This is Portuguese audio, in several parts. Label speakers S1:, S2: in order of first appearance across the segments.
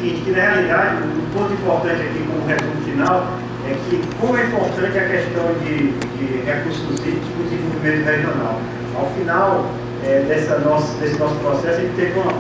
S1: seguinte, que na realidade o ponto importante aqui como resumo final é que como é importante a questão de recursos hídricos para o desenvolvimento regional. Ao final desse nosso processo, a gente teve uma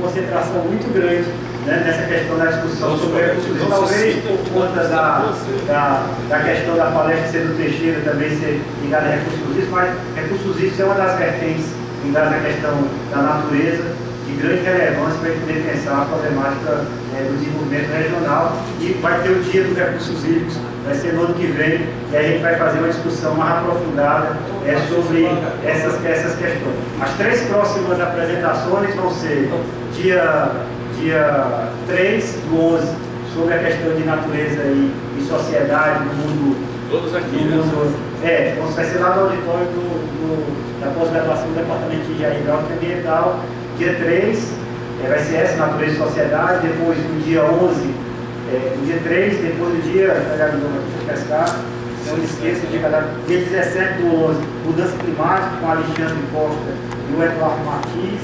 S1: concentração muito grande, né, nessa questão da discussão sobre recursos hídricos, talvez por conta da questão da palestra ser do Teixeira também ser ligada a recursos hídricos, mas recursos hídricos é uma das vertentes ligadas à questão da natureza, de grande relevância para a gente poder pensar a problemática do desenvolvimento regional. E vai ter o dia dos recursos hídricos, vai ser no ano que vem, e aí a gente vai fazer uma discussão mais aprofundada sobre essas questões. As 3 próximas apresentações vão ser dia 3 do 11, sobre a questão de natureza e sociedade no mundo.
S2: Todos aqui,
S1: vai ser lá no auditório da pós-graduação do Departamento de Engenharia Hidráulica e Ambiental. Dia 3 vai ser essa, natureza e sociedade. Depois, no dia 11, no dia 3, depois do dia, não esqueça, dia 17 do 11, mudança climática, com Alexandre Costa e o Eduardo Martins.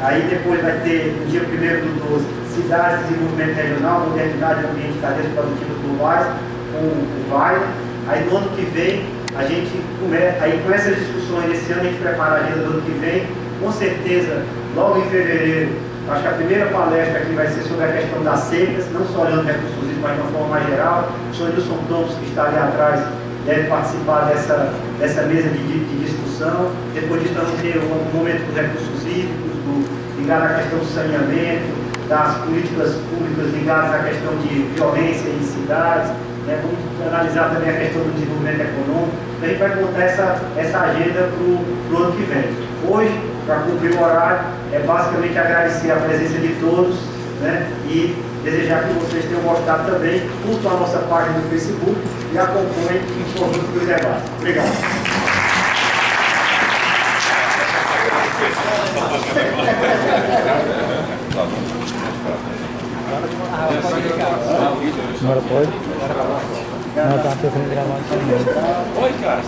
S1: Aí depois vai ter, no dia 1º do 12, cidades de desenvolvimento regional, modernidade e ambiente de cadeias produtivas globais, com o VAI. Aí no ano que vem, a gente começa, aí com essas discussões desse ano, a gente prepara a agenda do ano que vem. Com certeza, logo em fevereiro, acho que a primeira palestra aqui vai ser sobre a questão das secas, não só olhando recursos hídricos, mas de uma forma mais geral. O senhor Nilson Thompson, que está ali atrás, deve participar dessa mesa de discussão. Depois disso, nós vamos ter um momento dos recursos hídricos, ligado à questão do saneamento, das políticas públicas ligadas à questão de violência em cidades, né? Vamos analisar também a questão do desenvolvimento econômico. Então a gente vai montar essa agenda para o ano que vem. Hoje, para cumprir o horário, é basicamente agradecer a presença de todos, né? E desejar que vocês tenham gostado também. Curtam a nossa página no Facebook e acompanhem os conjuntos dos debates. Obrigado.
S3: Agora pode? Não, tá pensando em gravar também.
S2: Oi, cara.